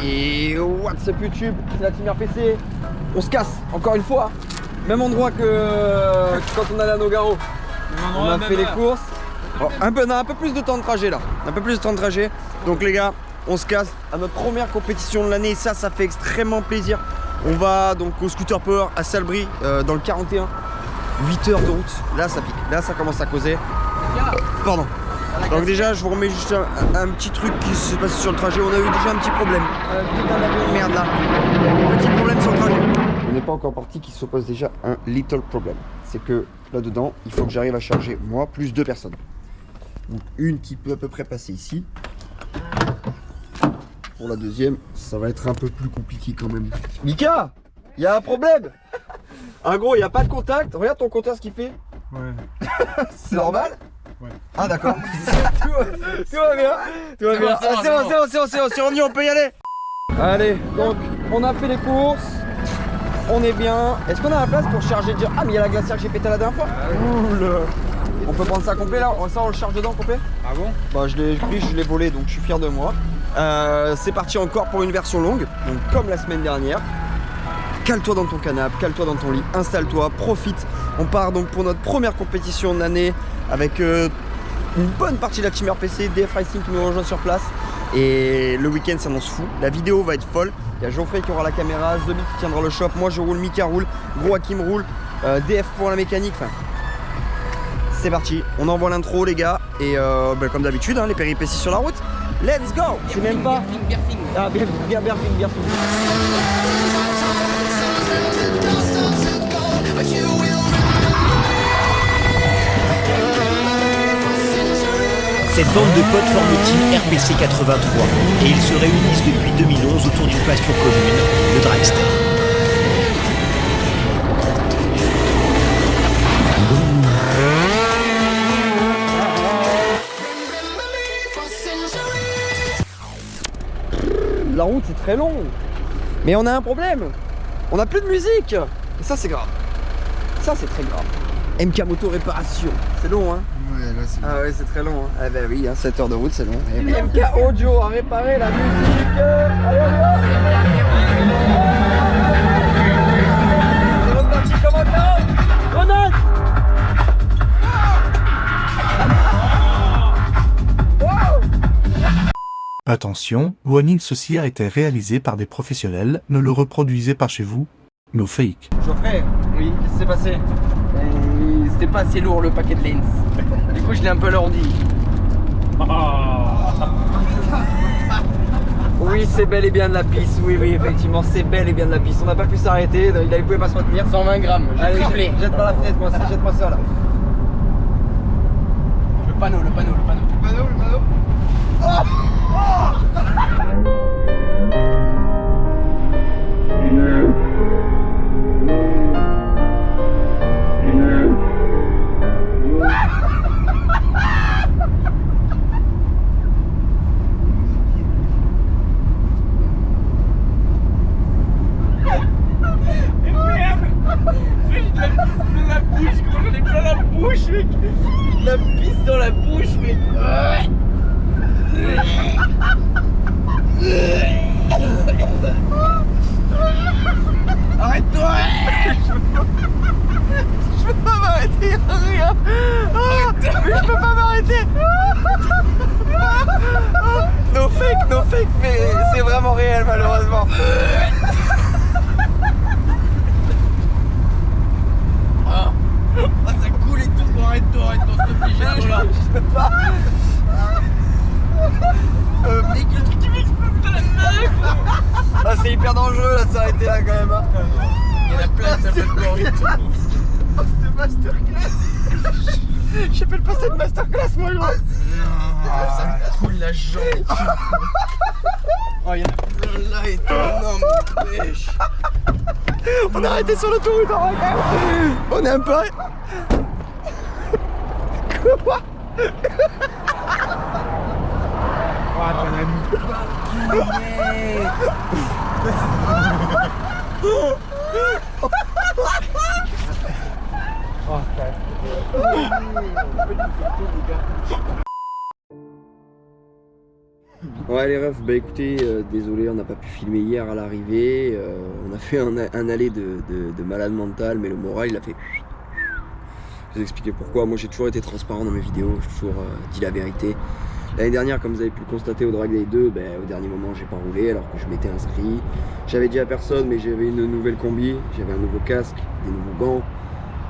Et what's up YouTube, c'est la team RPC. On se casse, encore une fois. Même endroit que quand on allait à Nogaro. On a fait les courses. Bon, on a un peu plus de temps de trajet là. Un peu plus de temps de trajet. Donc les gars, on se casse à notre première compétition de l'année. Et ça fait extrêmement plaisir. On va donc au Scooter Power à Salbris dans le 41. 8 heures de route. Là ça pique. Là ça commence à causer. Pardon. Donc déjà je vous remets juste un petit truc qui s'est passé sur le trajet. On a eu déjà un petit problème. Putain d'avion de merde là. Petit problème sur le trajet. On n'est pas encore parti, qui s'oppose déjà un little problem. C'est que là-dedans, il faut que j'arrive à charger moi plus 2 personnes. Donc une qui peut à peu près passer ici. Pour la deuxième, ça va être un peu plus compliqué quand même. Mika, il y a un problème. En gros, il n'y a pas de contact. Regarde ton compteur ce qu'il fait. Ouais. C'est normal. Ouais. Ah d'accord. Tout va bien. Tout va bien. Ah, c'est revenu, on peut y aller. Allez, donc on a fait les courses. On est bien. Est-ce qu'on a la place pour charger déjà? Ah mais il y a la glacière que j'ai pété la dernière fois. Oula. On peut prendre ça complet là. Ça on le charge dedans complet. Ah bon? Bah je l'ai pris, je l'ai volé, donc je suis fier de moi. C'est parti encore pour une version longue. Donc comme la semaine dernière. Cale-toi dans ton canapé, cale-toi dans ton lit, installe-toi, profite. On part donc pour notre première compétition de l'année avec une bonne partie de la team RPC, DF Racing qui nous rejoint sur place. Et le week-end s'annonce fou. La vidéo va être folle. Il y a Geoffrey qui aura la caméra, Zobi qui tiendra le shop, moi je roule, Mika roule, Gros Hakim roule, DF pour la mécanique. Enfin, c'est parti, on envoie l'intro les gars. Et comme d'habitude, hein, les péripéties sur la route. Let's go. Je sais même pas. Ah bien. Cette bande de potes forme le team RPC 83 et ils se réunissent depuis 2011 autour d'une passion commune, le dragster. La route c'est très long. Mais on a un problème. On a plus de musique. Et ça c'est grave. Ça c'est très grave. MK Moto Réparation. C'est long hein. Ouais, là c'est. Ah ouais, c'est très long. Hein. Ah bah oui, hein, 7 heures de route, c'est long. Et MK Audio a réparé la musique. Allez, on y va. C'est l'autre partie, commandant. Grenade. Attention, warning, ceci a été réalisé par des professionnels, ne le reproduisez pas chez vous, no fake. Geoffrey, oui, qu'est-ce qui s'est passé? C'était pas assez lourd le paquet de lens. Du coup je l'ai un peu lourdi. Oui, c'est bel et bien de la piste. Oui, effectivement, c'est bel et bien de la piste. On n'a pas pu s'arrêter, il pouvait pas se retenir. 120 grammes, j'ai Allez, triplé. jette par la fenêtre, moi aussi, jette-moi ça là. Le panneau. Le panneau. La pisse dans la bouche, mec. Arrête-toi. Je peux pas m'arrêter, rien. Mais je peux pas m'arrêter. No fake, mais c'est vraiment réel malheureusement. Ah, ça coule et tout. Arrête-toi, s'il te plaît, j'ai là. Je peux pas. Mec, le truc qui m'explose dans la main. Ah, c'est hyper dangereux là de s'arrêter là quand même. Hein. Il y en a plein qui s'appellent Gorito. Cette masterclass. J'appelle pas cette masterclass moi gros. Ça me coule la jambe. Oh, il y en a plein là et tout. Non, mais pêche. On a arrêté sur l'autoroute en vrai quand même. On est un peu. Quoi? Ouais les refs, bah écoutez, désolé on n'a pas pu filmer hier à l'arrivée, on a fait un aller de malade mental, mais le moral il a fait... Je vais vous expliquer pourquoi. Moi j'ai toujours été transparent dans mes vidéos, j'ai toujours dit la vérité. L'année dernière, comme vous avez pu le constater au Drag Day 2, au dernier moment j'ai pas roulé alors que je m'étais inscrit. J'avais dit à personne, mais j'avais une nouvelle combi, j'avais un nouveau casque, des nouveaux gants.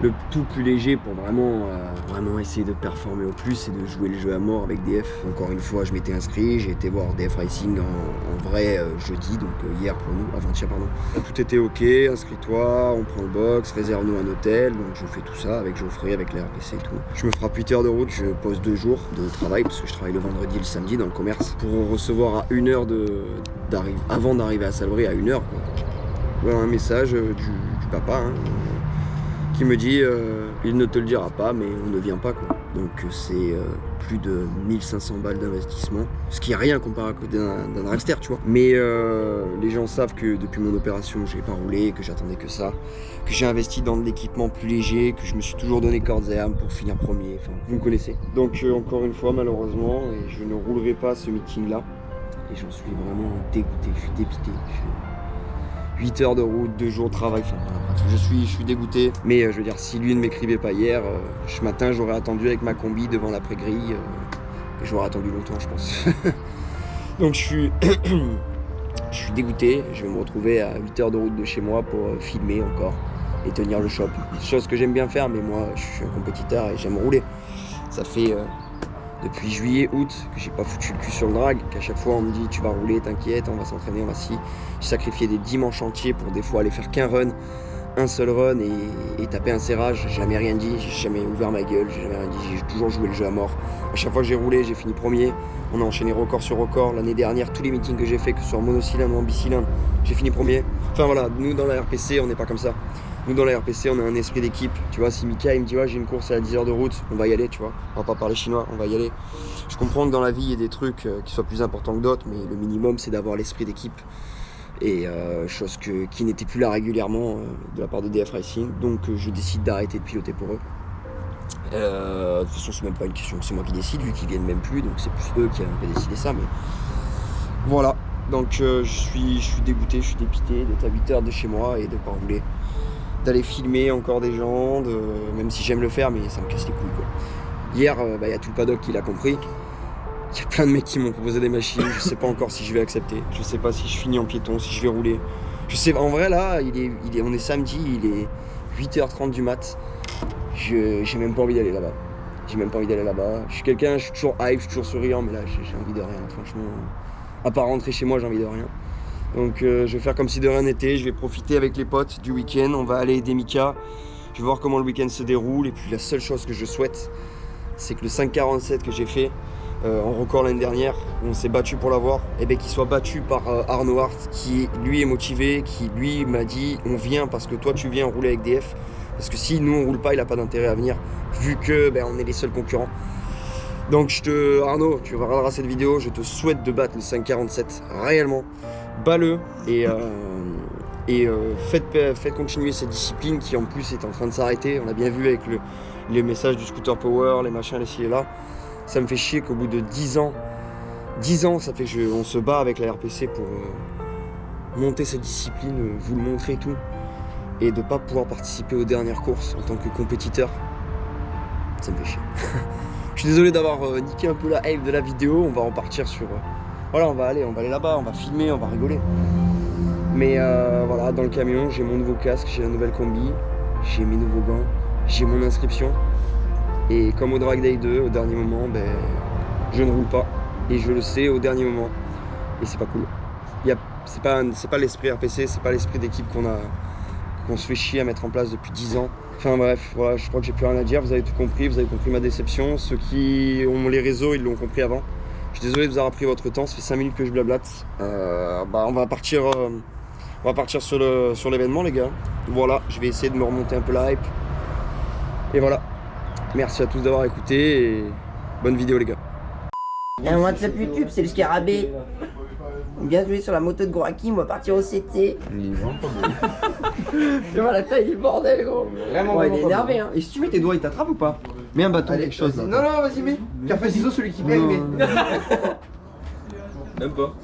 Le tout plus léger pour vraiment essayer de performer au plus et de jouer le jeu à mort avec DF. Encore une fois, je m'étais inscrit, j'ai été voir DF Racing en vrai jeudi, donc hier pour nous, avant-hier pardon. Tout était ok, inscris-toi, on prend le box, réserve-nous un hôtel, donc je fais tout ça avec Geoffrey, avec la RPC et tout. Je me frappe 8 heures de route, je pose 2 jours de travail parce que je travaille le vendredi et le samedi dans le commerce pour recevoir à 1 heure avant d'arriver à Salbris à 1 heure quoi. Voilà un message du papa qui me dit il ne te le dira pas mais on ne vient pas quoi. Donc c'est plus de 1500 balles d'investissement, ce qui est rien comparé à côté d'un dragster tu vois. Mais les gens savent que depuis mon opération j'ai pas roulé, que j'attendais que ça, que j'ai investi dans de l'équipement plus léger, que je me suis toujours donné cordes et âme pour finir premier, enfin vous me connaissez. Donc encore une fois malheureusement je ne roulerai pas ce meeting là et j'en suis vraiment dégoûté, je suis dépité. 8 heures de route, 2 jours de travail, enfin voilà, je suis dégoûté. Mais je veux dire, si lui ne m'écrivait pas hier, ce matin j'aurais attendu avec ma combi devant l'après-grille. Et j'aurais attendu longtemps je pense. Donc je suis dégoûté, je vais me retrouver à 8 heures de route de chez moi pour filmer encore et tenir le shop. Chose que j'aime bien faire, mais moi je suis un compétiteur et j'aime rouler. Ça fait depuis juillet, août, que j'ai pas foutu le cul sur le drag, qu'à chaque fois on me dit tu vas rouler, t'inquiète, on va s'entraîner, on va si. J'ai sacrifié des dimanches entiers pour des fois aller faire qu'un run, un seul run et taper un serrage. J'ai jamais rien dit, j'ai jamais ouvert ma gueule, j'ai jamais rien dit, j'ai toujours joué le jeu à mort. À chaque fois que j'ai roulé, j'ai fini premier. On a enchaîné record sur record. L'année dernière, tous les meetings que j'ai fait, que ce soit en monocylindre ou en bicylindre, j'ai fini premier. Enfin voilà, nous dans la RPC, on n'est pas comme ça. Nous dans la RPC, on a un esprit d'équipe. Tu vois, si Mika il me dit ouais, j'ai une course à 10 heures de route, on va y aller, tu vois. On va pas parler chinois, on va y aller. Je comprends que dans la vie, il y a des trucs qui soient plus importants que d'autres, mais le minimum, c'est d'avoir l'esprit d'équipe. Et chose qui n'était plus là régulièrement de la part de DF Racing. Donc je décide d'arrêter de piloter pour eux. De toute façon, c'est même pas une question que c'est moi qui décide, vu qu'ils viennent même plus, donc c'est plus eux qui avaient décidé ça. Mais voilà, donc je suis dégoûté, je suis dépité d'être à 8 heures de chez moi et de pas rouler. D'aller filmer encore des gens, même si j'aime le faire, mais ça me casse les couilles quoi. Hier, y a tout le paddock qui l'a compris. Il y a plein de mecs qui m'ont proposé des machines, je sais pas encore si je vais accepter. Je sais pas si je finis en piéton, si je vais rouler. Je sais, en vrai là, on est samedi, il est 8h30 du mat. J'ai même pas envie d'aller là-bas. J'ai même pas envie d'aller là-bas. Je suis quelqu'un, je suis toujours hype, je suis toujours souriant, mais là j'ai envie de rien, franchement. À part rentrer chez moi, j'ai envie de rien. Donc je vais faire comme si de rien n'était, je vais profiter avec les potes du week-end, on va aller aider Mika. Je vais voir comment le week-end se déroule et puis la seule chose que je souhaite, c'est que le 5,47 que j'ai fait en record l'année dernière, où on s'est battu pour l'avoir, et bien qu'il soit battu par Arnaud Hart, qui lui est motivé, qui lui m'a dit on vient parce que toi tu viens rouler avec DF, parce que si nous on roule pas, il a pas d'intérêt à venir, vu que on est les seuls concurrents. Donc Arnaud, tu regarderas cette vidéo, je te souhaite de battre le 5,47 réellement. Bats-le et faites continuer cette discipline qui en plus est en train de s'arrêter. On l'a bien vu avec les messages du scooter power, les machins, les ci et là. Ça me fait chier qu'au bout de 10 ans, ça fait on se bat avec la RPC pour monter cette discipline, vous le montrer et tout, et de pas pouvoir participer aux dernières courses en tant que compétiteur. Ça me fait chier. Je suis désolé d'avoir niqué un peu la hype de la vidéo, on va repartir sur... Voilà, on va aller là-bas, on va filmer, on va rigoler. Mais voilà, dans le camion, j'ai mon nouveau casque, j'ai la nouvelle combi, j'ai mes nouveaux gants, j'ai mon inscription. Et comme au Drag Day 2, au dernier moment, je ne roule pas. Et je le sais au dernier moment. Et c'est pas cool. C'est pas l'esprit RPC, c'est pas l'esprit d'équipe qu'on se fait chier à mettre en place depuis 10 ans. Enfin bref, voilà, je crois que j'ai plus rien à dire, vous avez tout compris, vous avez compris ma déception. Ceux qui ont les réseaux, ils l'ont compris avant. Je suis désolé de vous avoir pris votre temps, ça fait 5 minutes que je blablate. On va partir sur l'événement les gars. Voilà, je vais essayer de me remonter un peu la hype. Et voilà. Merci à tous d'avoir écouté et bonne vidéo les gars. Il y a un WhatsApp YouTube, c'est le Scarabée. Bien joué sur la moto de Goraki, on va partir au CT. Il est vraiment pas beau. Tu vois la taille du bordel gros. Vraiment, il est énervé hein. Et si tu mets tes doigts, il t'attrape ou pas? Mets un bâton, quelque chose là. Non, vas-y, mets. Pierre feuille ciseaux, celui qui perd, mais. Même pas.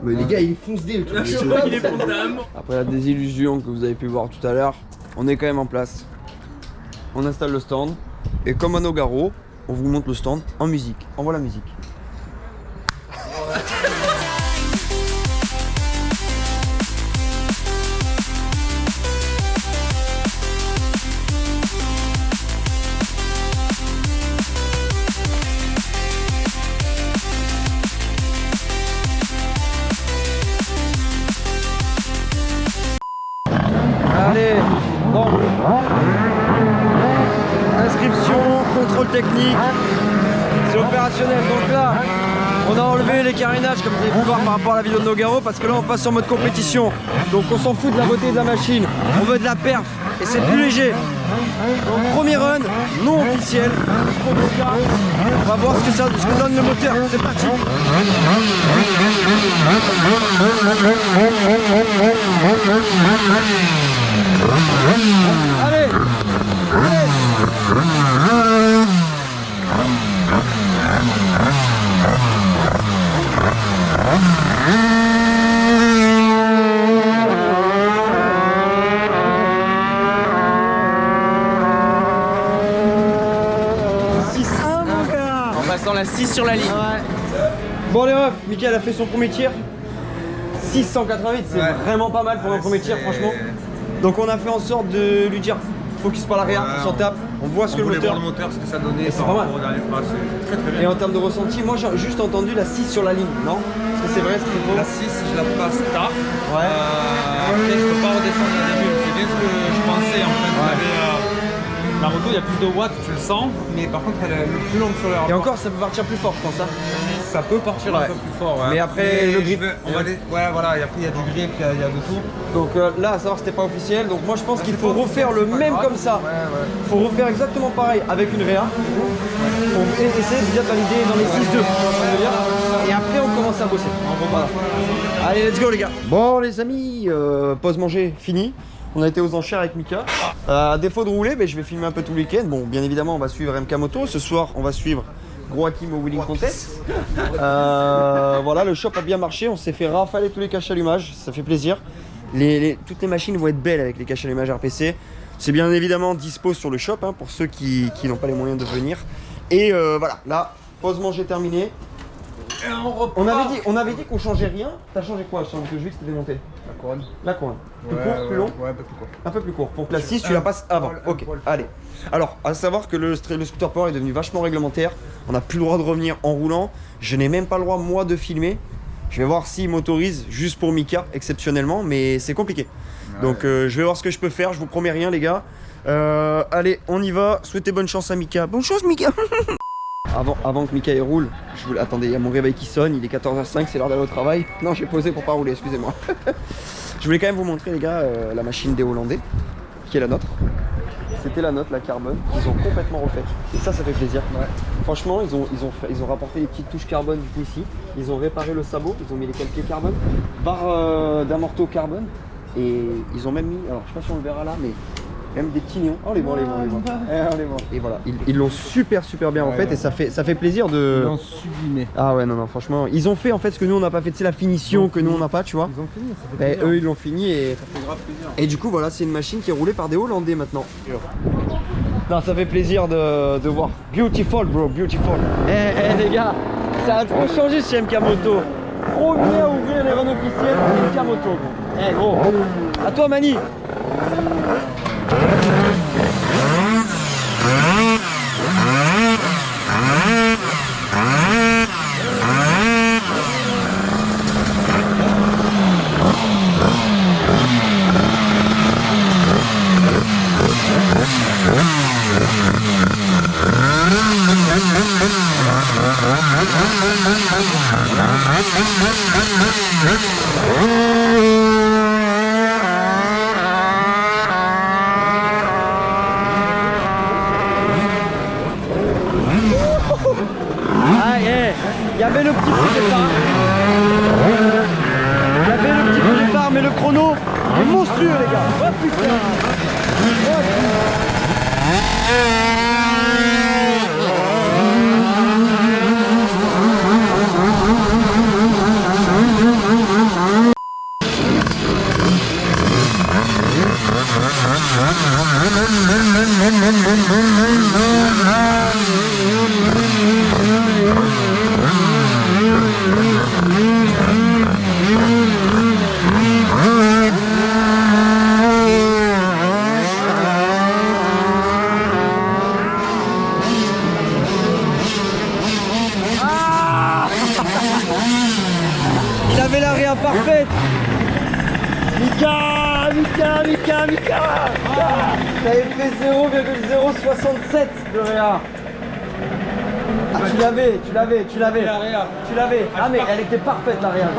Mais les gars, ils foncent des trucs. Il est fondamentalement. Après la désillusion que vous avez pu voir tout à l'heure, on est quand même en place. On installe le stand. Et comme à Nogaro, on vous montre le stand en musique. Envoie la musique. Allez, bon. Inscription, contrôle technique, c'est opérationnel. Donc là, on a enlevé les carénages comme vous avez pu voir par rapport à la vidéo de Nogaro parce que là on passe en mode compétition. Donc on s'en fout de la beauté de la machine, on veut de la perf et c'est plus léger. Donc premier run, non officiel. On va voir ce que donne le moteur, c'est parti. Allez, allez. En passant la 6 sur la ligne. Ouais. Bon les refs, Mickaël a fait son premier tir. 688, c'est vraiment pas mal pour un premier tir, franchement. Donc on a fait en sorte de lui dire focus par l'arrière, on s'en tape, on voit ce que le moteur. Ce que ça donnait. C'est pas mal. Très très bien. Et en termes de ressenti, moi j'ai juste entendu la 6 sur la ligne, non? Est-ce que c'est vrai, est-ce que c'est faux? La 6, je la passe tard. Ouais. Après, je peux pas redescendre la début. C'est bien ce que je pensais en fait. La moto, il y a plus de watts, tu le sens, mais par contre, elle est plus longue sur le rapport. Et encore, ça peut partir plus fort, je pense. Hein. Ça peut partir un peu plus fort, ouais. Mais après, le grip. Ouais, voilà, et après, il y a du grip, il y a de tout. Donc là, à savoir que c'était pas officiel. Donc moi, je pense qu'il faut refaire le même comme ça. Il faut refaire exactement pareil avec une réa. Pour essayer de bien valider dans les 6-2. Et après, on commence à bosser. Voilà. Allez, let's go, les gars. Bon, les amis, pause manger fini. On a été aux enchères avec Mika. À défaut de rouler, je vais filmer un peu tout le week-end. Bon, bien évidemment, on va suivre MK Moto. Ce soir, on va suivre Gros Hakim au Wheeling Contest. Voilà, le shop a bien marché. On s'est fait rafaler tous les caches allumage. Ça fait plaisir. Toutes les machines vont être belles avec les caches allumage RPC. C'est bien évidemment dispo sur le shop hein, pour ceux qui n'ont pas les moyens de venir. Et voilà, là, pause manger terminée. On avait dit qu'on changeait rien. T'as changé quoi? Je que je vu que c'était démonté. La couronne. La couronne. Plus court, plus long? Ouais, un peu plus court. Un peu plus court. Pour que la 6, tu la passes avant. Ok, allez. Alors, à savoir que le scooter power est devenu vachement réglementaire. On n'a plus le droit de revenir en roulant. Je n'ai même pas le droit, moi, de filmer. Je vais voir s'il m'autorise juste pour Mika, exceptionnellement, mais c'est compliqué. Ouais. Donc, je vais voir ce que je peux faire. Je vous promets rien, les gars. Allez, on y va. Souhaitez bonne chance à Mika. Bonne chance, Mika. Avant que Mika roule, attendez, il y a mon réveil qui sonne, il est 14h05, c'est l'heure d'aller au travail. Non, j'ai posé pour pas rouler, excusez-moi. Je voulais quand même vous montrer, les gars, la machine des Hollandais, qui est la nôtre. C'était la nôtre, la carbone, qu'ils ont complètement refaite. Et ça fait plaisir. Ouais. Franchement, ils ont rapporté les petites touches carbone du coup ici. Ils ont réparé le sabot, ils ont mis les calpiers carbone, barre d'amorto carbone. Et ils ont même mis, alors je sais pas si on le verra là, mais même des petits néons. Oh les bons, les bons. Et voilà, ils l'ont super bien en fait et ça fait plaisir de... Ils l'ont sublimé. Ah ouais non franchement, ils ont fait en fait ce que nous on n'a pas fait, c'est la finition que nous on n'a pas, tu vois. Ils ont fini, ça fait plaisir. Eux ils l'ont fini et... Ça fait grave plaisir. Et du coup voilà, c'est une machine qui est roulée par des Hollandais maintenant. Non, ça fait plaisir de voir. Beautiful bro, beautiful. Les gars, ça a trop changé chez MK Moto. Premier à ouvrir les runs officiels MK Moto gros. Gros, à toi Mani. Il y avait le petit coup de départ. Il y avait le petit coup de départ, mais le chrono est monstrueux, les gars. Oh putain. réa parfaite. Mika. T'avais fait 0,067 de réa. Ah, tu l'avais. Ah, mais elle était parfaite, la réa.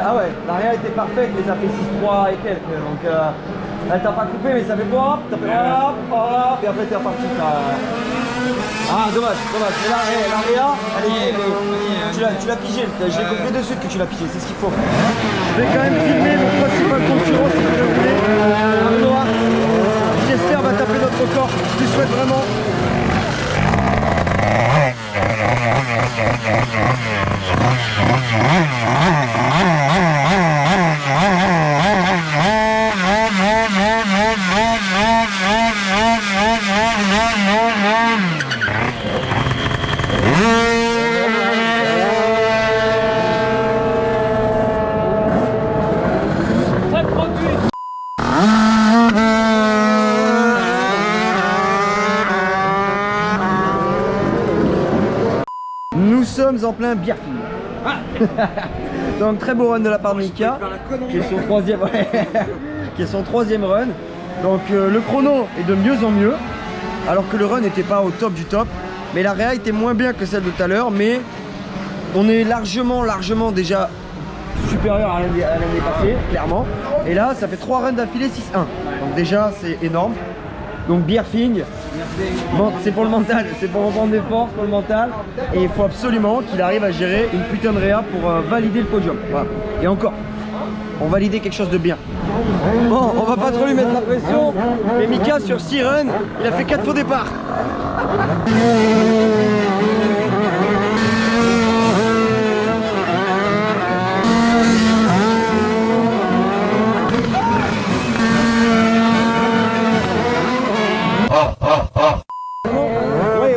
Ah ouais, la réa était parfaite, mais ça fait 6-3 et quelques. Donc, elle t'a pas coupé, mais ça fait hop, t'as fait hop, et après t'es reparti. Ah, dommage. Mais la réa, tu l'as pigé. J'ai compris de suite que tu l'as pigé, c'est ce qu'il faut. Je vais quand même filmer mon principal concurrent, si vous le voulez. Noah. J'espère va taper notre record. Je lui souhaite vraiment. Nous sommes en plein Bierfing. Donc très beau run de la part de Mika, qui est son troisième run. Donc le chrono est de mieux en mieux, alors que le run n'était pas au top du top. Mais la réa était moins bien que celle de tout à l'heure, mais on est largement déjà supérieur à l'année passée, clairement. Et là, ça fait 3 runs d'affilée 6-1. Donc déjà, c'est énorme. Donc Bierfing, bon, c'est pour le mental, c'est pour reprendre des forces, pour le mental. Et il faut absolument qu'il arrive à gérer une putain de réa pour valider le podium. Voilà. Et encore, on validait quelque chose de bien. Bon, on va pas trop lui mettre la pression, mais Mika sur 6 runs, il a fait 4 faux départs.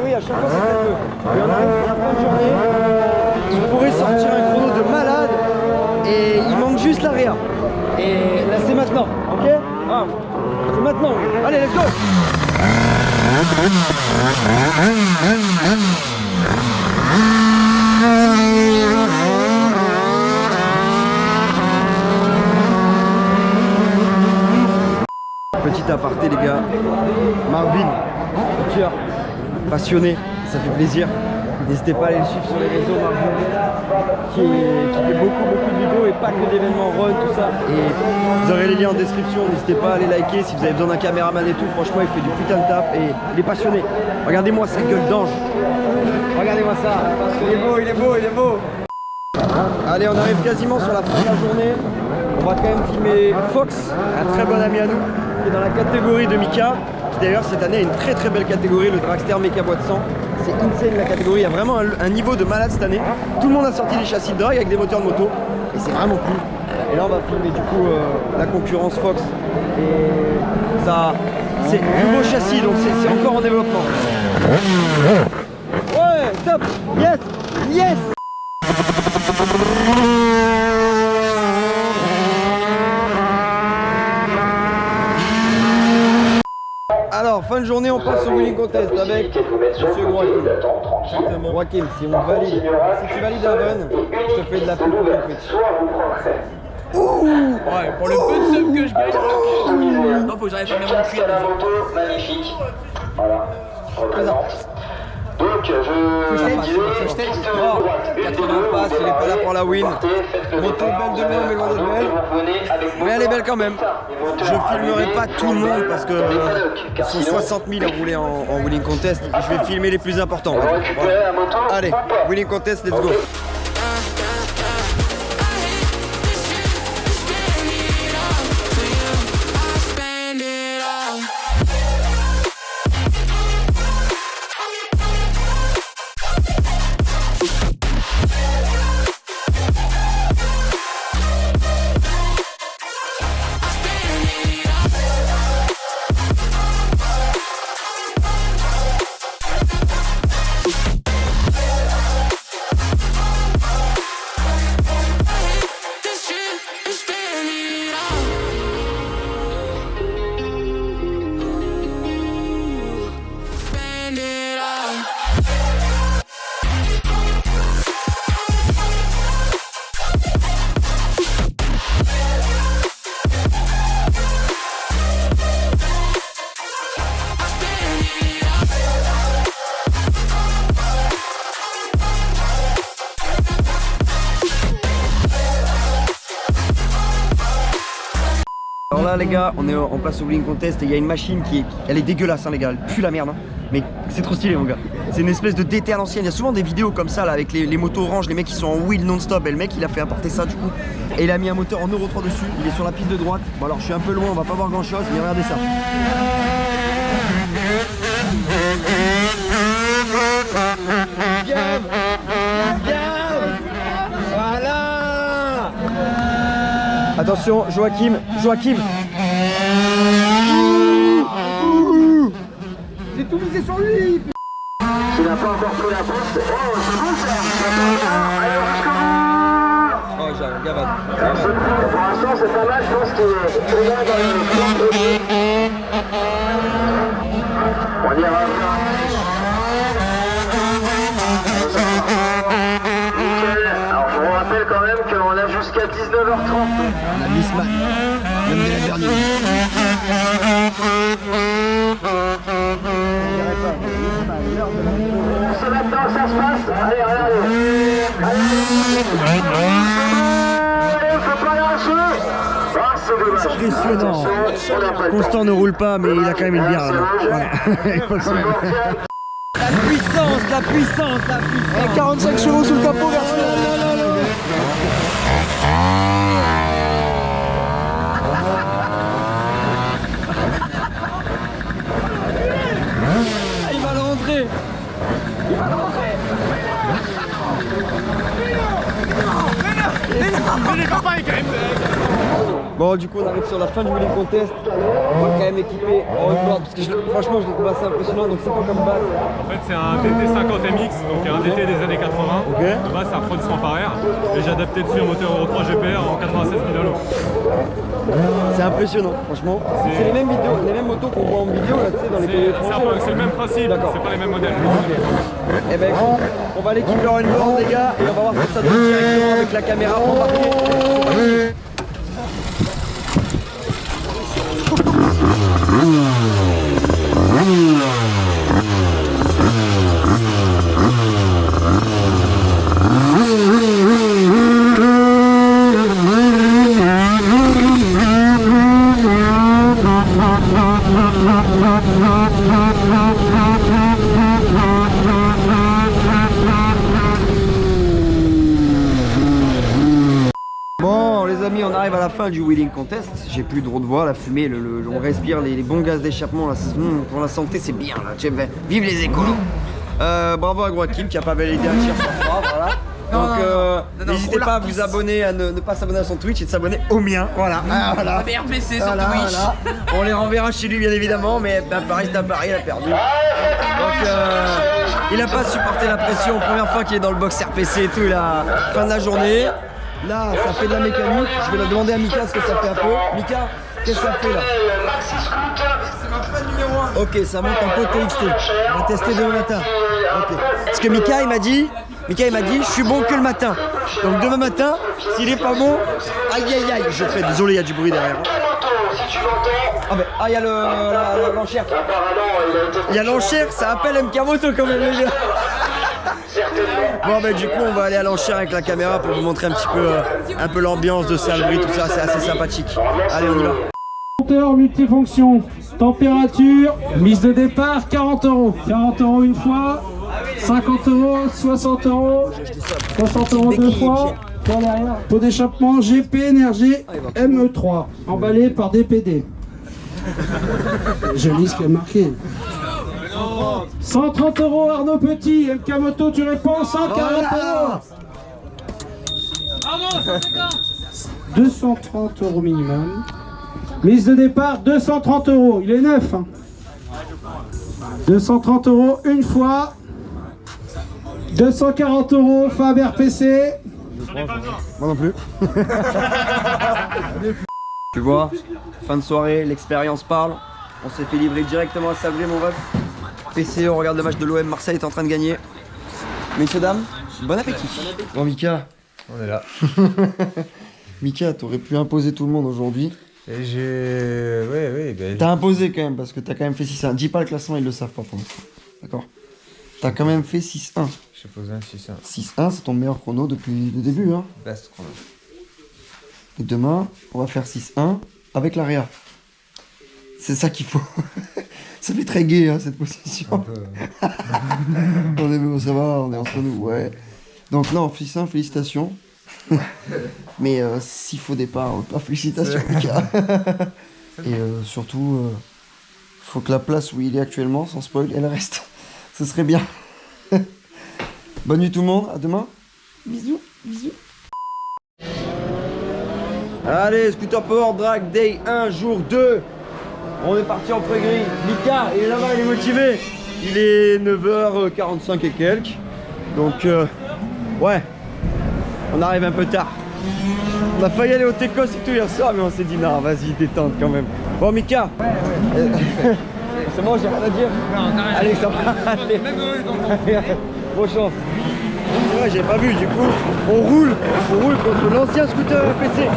Oui, à chaque fois c'est très peu. Et on arrive à la fin de journée, il pourrait sortir un chrono de malade et il manque juste la réa. Et là c'est maintenant, ok? Ah, c'est maintenant. Allez, let's go! Petit aparté les gars, Marvin, cœur, passionné, ça fait plaisir. N'hésitez pas à aller le suivre sur les réseaux, Marvin, qui fait beaucoup de vidéos et pas que d'événements run, tout ça. Et vous aurez les liens en description, n'hésitez pas à aller liker si vous avez besoin d'un caméraman et tout. Franchement, il fait du putain de taf et il est passionné. Regardez-moi sa gueule d'ange. Regardez-moi ça, il est beau. Allez, on arrive quasiment sur la fin de la journée. On va quand même filmer Fox, un très bon ami à nous, qui est dans la catégorie de Mika, qui d'ailleurs cette année a une très belle catégorie, le Dragster Mecha Boîte 100. C'est insane la catégorie, il y a vraiment un niveau de malade cette année. Tout le monde a sorti des châssis de drag avec des moteurs de moto, et c'est vraiment cool. Et là on va filmer du coup la concurrence Fox. Et ça, c'est nouveau châssis, donc c'est encore en développement. Ouais, top, yes. Alors, fin de journée, on passe au winning contest avec Monsieur Joaquim. Si on valide, si tu valides un run, je te fais de la pub pour ton Twitch. Ouais, pour le peu de sub que je gagne. Non, faut que j'arrive à faire mon cuir. Magnifique. Voilà. Représente. Donc, je teste 80 passes, il est pas là pour la win. Moto belle de loin, mais loin d'être belle. Mais elle est belle quand même. Je filmerai pas tout le monde parce que ils sont 60 000 à rouler en winning contest. Je vais filmer les plus importants. Voilà. Allez, winning contest, let's go. là les gars, on est en place au Wheeling Contest et il y a une machine elle est dégueulasse hein, les gars, elle pue la merde hein. Mais c'est trop stylé mon gars. C'est une espèce de DT à l'ancienne. Il y a souvent des vidéos comme ça là avec les motos oranges, les mecs qui sont en wheel non-stop. Et le mec il a fait importer ça du coup. Et il a mis un moteur en Euro 3 dessus. Il est sur la piste de droite. Bon alors je suis un peu loin, on va pas voir grand chose, mais regardez ça. Voilà. Attention, Joachim. J'ai tout misé sur lui. Il n'a pas encore pris la pousse. Oh, c'est bon ça. Allez, jusqu'au bout. Oh, j'arrive, gavade. Pour l'instant, c'est pas mal. Je pense qu'il est très bien dans le on ira voir. Nickel. Alors, je vous rappelle quand même qu'on a jusqu'à 19h30. On a Bisman, même de la dernière. C'est maintenant que ça se passe. Allez, regardez. Allez, faut pas lâcher. Ah, c'est dommage. Impressionnant. Constant ne roule pas, mais il a quand même une bière là. Voilà. Il faut quand même. La puissance. 45 chevaux sous le capot, Garcia. Il va le rentrer. Bon, du coup, on arrive sur la fin du Wheeling Contest. On va quand même équiper en report parce que franchement, je le trouve assez impressionnant. Donc, c'est quoi comme base? En fait, c'est un DT50 MX, donc un DT des années 80. Okay. De base, c'est un refroidissement par air. Et j'ai adapté dessus un moteur Euro 3 GPR en 96 000 €. C'est impressionnant, franchement. C'est les mêmes vidéos, les mêmes motos qu'on voit en vidéo là, tu sais, dans les pays étrangers. C'est le même principe, c'est pas les mêmes modèles. Eh ben, on va l'équiper en une bande, les gars, et on va voir si ça donne directement avec la caméra embarquée. Bon les amis, on arrive à la fin du Wheeling Contest. J'ai plus trop de voix, la fumée, on respire les bons gaz d'échappement là. Pour la santé c'est bien là. Vive les écolos. Bravo à Joachim qui a pas validé un tir sur 3, voilà. Donc n'hésitez pas à vous abonner, à ne pas s'abonner à son Twitch et de s'abonner au mien. Voilà. Voilà. RPC sur Twitch. Voilà. On les renverra chez lui bien évidemment, mais Paris c'est à Paris, il a perdu. Donc il a pas supporté la pression. Première fois qu'il est dans le box RPC et tout, il a fin de la journée. Là, ça fait de la mécanique. Je vais la demander à Mika ce que ça fait un peu. Mika, qu'est-ce que ça fait là? C'est ma fan numéro 1. Ok, ça monte un peu TXT. On va tester demain matin. Ok. Parce que Mika, il m'a dit, je suis bon que le matin. Donc demain matin, s'il est pas bon, aïe aïe aïe. Je fais, désolé, il y a du bruit derrière. Ah, il y a l'enchère. Il y a l'enchère, ça appelle MK Moto quand même, les gars. Bon, du coup, on va aller à l'enchère avec la caméra pour vous montrer un peu l'ambiance de Salbris, tout ça, c'est assez sympathique. Allez, on y va. Compteur multifonction, température, mise de départ 40 €. 40 € une fois, 50 €, 60 €, 60 € deux fois. Derrière. Pot d'échappement GP Énergie ME3, emballé par DPD. Je lis ce qui est marqué. 130 € Arnaud Petit, MK Moto, tu réponds 140 €. 230 € minimum. Mise de départ 230 €, il est neuf. 230 € une fois. 240 € Fab RPC. Moi non plus. Tu vois, fin de soirée, l'expérience parle. On s'est fait livrer directement à Salbris, mon ref. PC, on regarde le match de l'OM, Marseille est en train de gagner. Messieurs, dames, bon appétit. Bon, Mika. On est là. Mika, t'aurais pu imposer tout le monde aujourd'hui. Et j'ai... Ouais, ben... T'as imposé quand même, parce que t'as quand même fait 6-1. Dis pas le classement, ils le savent pas pour l'instant. D'accord? T'as quand même fait 6-1. J'ai posé un 6-1. 6-1, c'est ton meilleur chrono depuis le début, hein. Best chrono. Et demain, on va faire 6-1 avec l'arrière. C'est ça qu'il faut. Ça fait très gay hein, cette position. On est bon, ça va, on est entre nous, ouais. Donc non, félicitations. Mais s'il faut départ, pas félicitations Mika. Et surtout, faut que la place où il est actuellement, sans spoil, elle reste. Ce serait bien. Bonne nuit tout le monde, à demain. Bisous, bisous. Allez, Scooter Power Drag Day 1, jour 2. On est parti en pré-gris. Mika, il est là-bas, il est motivé. Il est 9h45 et quelques. Donc, ouais, on arrive un peu tard. On a failli aller au Tecos et tout hier soir, mais on s'est dit, non, vas-y, détente quand même. Bon, Mika. C'est bon, j'ai rien à dire. Allez, ça va. Allez. Bonne chance. Ouais, j'ai pas vu, du coup, on roule contre l'ancien scooter PC.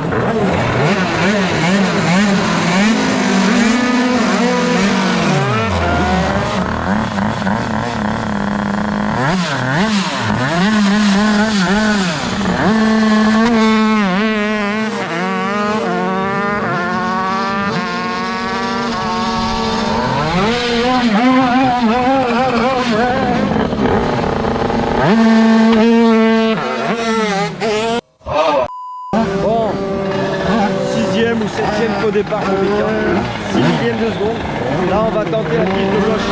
Bon, 6e ou 7e faux départ pour Mika, 6 millièmes de seconde. Là on va tenter la piste de gauche.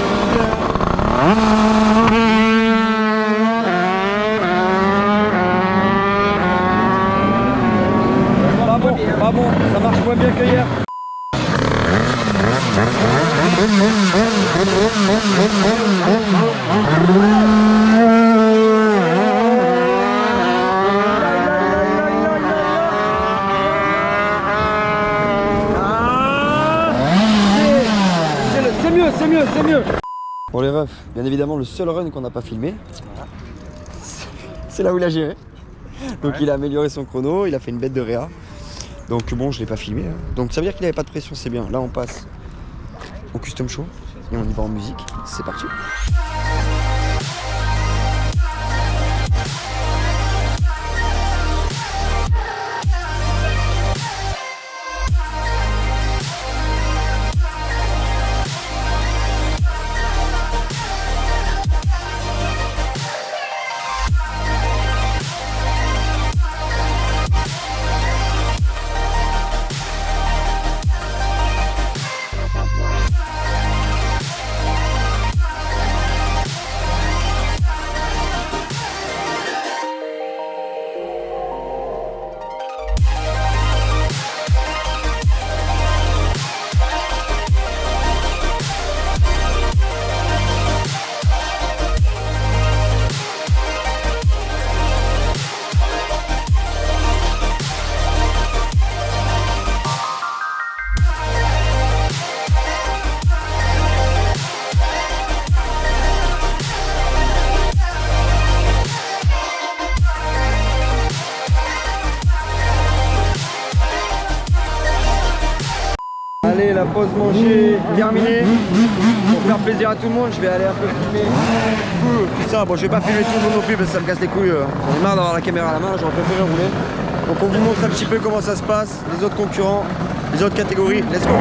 Pas bon, ça marche moins bien que hier. C'est mieux. Pour les refs, bien évidemment le seul run qu'on n'a pas filmé, c'est là où il a géré. Donc il a amélioré son chrono, il a fait une bête de réa. Donc bon, je l'ai pas filmé. Hein. Donc ça veut dire qu'il avait pas de pression, c'est bien. Là on passe au custom show et on y va en musique. C'est parti. Allez, la pause manger terminée. Pour faire plaisir à tout le monde, je vais aller un peu filmer tout ça. Bon, je vais pas filmer tout le monde non plus parce que ça me casse les couilles. On est marre d'avoir la caméra à la main, j'aurais préféré rouler. Donc on vous montre un petit peu comment ça se passe, les autres concurrents, les autres catégories. Let's go!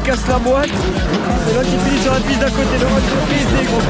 qui casse la boîte et l'autre qui finit sur la piste d'à côté. Le rôle de piste des gros.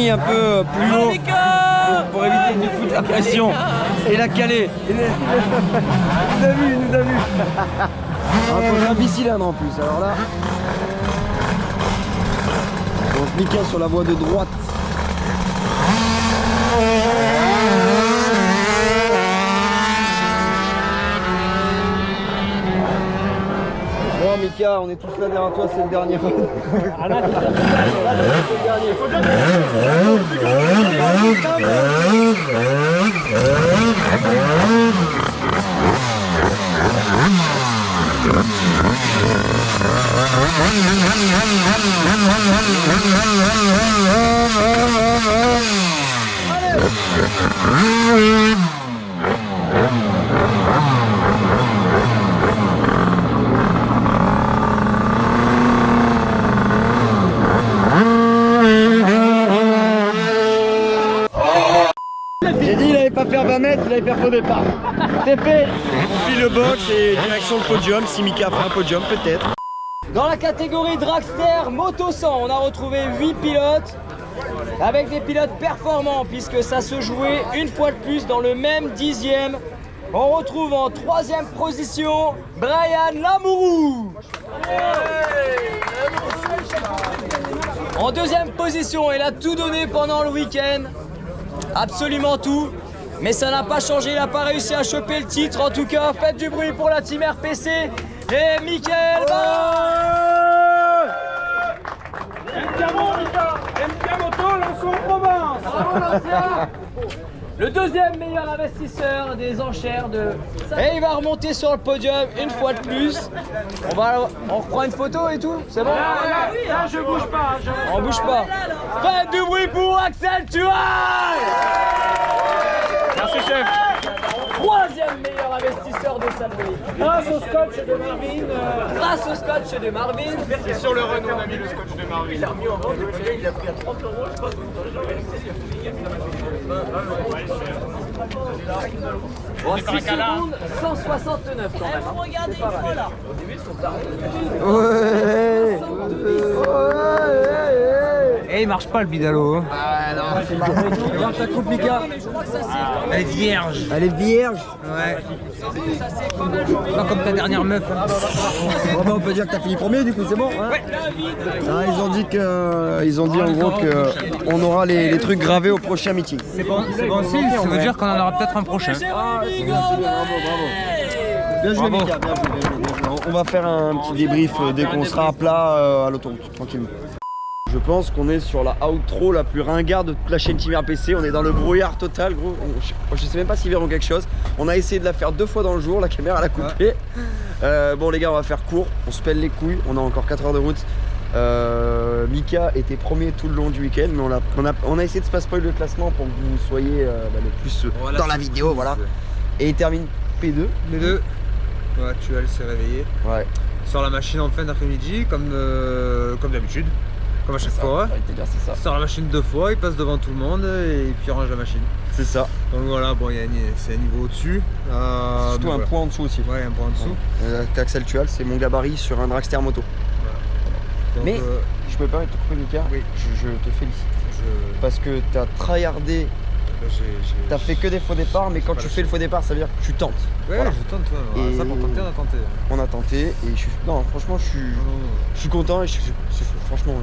Un peu plus haut pour éviter de nous foutre la pression. Et il a calé. Il nous a vu, il nous a vu. On a un bicylindre en plus, alors là. Donc Mika sur la voie de droite. Bon Mika, on est tous là derrière toi, c'est le dernier. Ah là, c'est le dernier. Faut J'ai dit il allait pas faire 20 mètres, il allait faire faux départ. C'est fait. On plie le box et direction le podium. Si Mika fait un podium, peut-être. Dans la catégorie Dragster Moto 100, on a retrouvé 8 pilotes avec des pilotes performants puisque ça se jouait une fois de plus dans le même dixième. On retrouve en 3e position Brian Lamourou. En 2e position, il a tout donné pendant le week-end, absolument tout. Mais ça n'a pas changé, il n'a pas réussi à choper le titre. En tout cas, faites du bruit pour la team RPC et Mickaël Barre. MK Moto, lançons en province. Le 2e meilleur investisseur des enchères de... Et il va remonter sur le podium une fois de plus. On reprend une photo et tout, c'est bon? Là, je bouge pas. On bouge pas. Faites du bruit pour Axel Tual. Merci chef. 3e meilleur investisseur de Salbris. Grâce au scotch de Marvin. Grâce au scotch de Marvin. C'est sur le Renault on a mis le scotch de Marvin. Il a remis en vente, il a pris à 30 €, je pense. Bon, 6 secondes, 169 quand même. Faut regarder une fois là. Au début, ils sont tardés. Et il marche pas le bidalo. Ah non, c'est marrant. Regarde ta coupe, Mika. Elle est vierge. Elle est vierge. Ouais. Pas comme ta dernière meuf. Bon, bah, on peut dire que t'as fini premier, du coup, c'est bon. Hein ouais. Ah, ils ont dit en gros qu'on aura les trucs gravés au prochain meeting. C'est bon signe, ça veut dire qu'on en aura peut-être un prochain. Bien joué, Mika, bien joué. On va faire un petit débrief dès qu'on sera à plat à l'autoroute, tranquillement. Je pense qu'on est sur la outro la plus ringarde de toute la chaîne Team RPC. On est dans le brouillard total, gros. Je sais même pas s'ils verront quelque chose. On a essayé de la faire 2 fois dans le jour, la caméra elle a coupé. Bon les gars, on va faire court, on se pèle les couilles, on a encore 4 heures de route. Mika était premier tout le long du week-end, mais on a essayé de se pas spoiler le classement pour que vous soyez le plus dans la vidéo, voilà. Et il termine P2. P2. Ouais, Tual s'est réveillé. Ouais. Sur la machine en fin d'après-midi, comme d'habitude. Comme à chaque fois. C'est ça. Sur la machine 2 fois, il passe devant tout le monde et puis il range la machine. C'est ça. Donc voilà, bon, c'est un niveau au-dessus. Surtout un point en dessous aussi. Ouais, un point en dessous. Axel Tual, c'est mon gabarit sur un dragster moto. Donc, mais je peux pas te couper, Mika. Oui. Je te félicite. Parce que t'as tryhardé. T'as fait que des faux départs, mais quand tu fais le faux départ, ça veut dire que tu tentes. Ouais, voilà. Je tente, ouais. Et ça pour tenter, on a tenté. On a tenté et non, franchement, je suis content et franchement,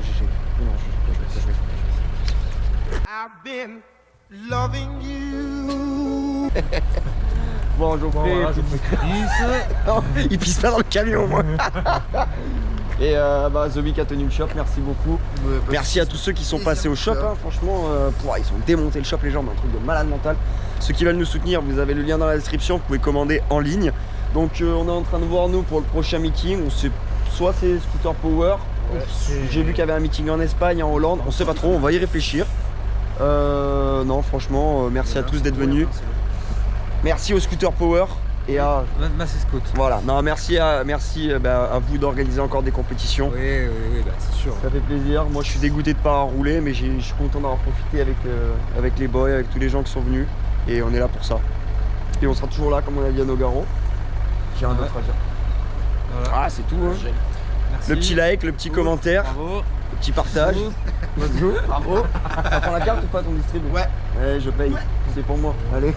I've been loving you. Bon, Geoffrey, il pisse pas dans le camion, moi. Et The Week a tenu le shop, merci beaucoup. Merci à tous ceux qui sont passés au shop, hein, franchement, ils ont démonté le shop, les gens, un truc de malade mental. Ceux qui veulent nous soutenir, vous avez le lien dans la description, vous pouvez commander en ligne. Donc on est en train de voir nous pour le prochain meeting, soit c'est Scooter Power, j'ai vu qu'il y avait un meeting en Espagne, en Hollande, on sait pas trop, on va y réfléchir. Non franchement, merci à tous d'être venus. Merci au Scooter Power. Et à Massescout. Voilà, non, merci à vous d'organiser encore des compétitions. Oui, c'est sûr. Ça fait plaisir. Moi, je suis dégoûté de ne pas rouler, mais je suis content d'avoir profité avec les boys, avec tous les gens qui sont venus. Et on est là pour ça. Et on sera toujours là, comme on a dit à Nogaro. J'ai un autre à dire. Voilà. Ah, c'est tout. Hein. Le petit like, le petit commentaire, le petit partage. Bravo. Ça prend la carte ou pas ton distribut? Ouais. Je paye. C'est pour moi. Allez.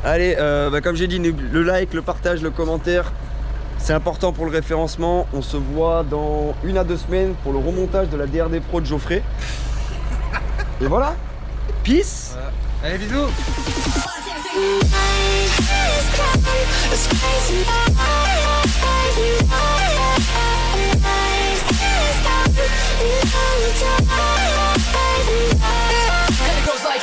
Allez, comme j'ai dit, le like, le partage, le commentaire, c'est important pour le référencement. On se voit dans 1 à 2 semaines pour le remontage de la DRD Pro de Geoffrey. Et voilà. Peace. Allez, bisous. And it goes like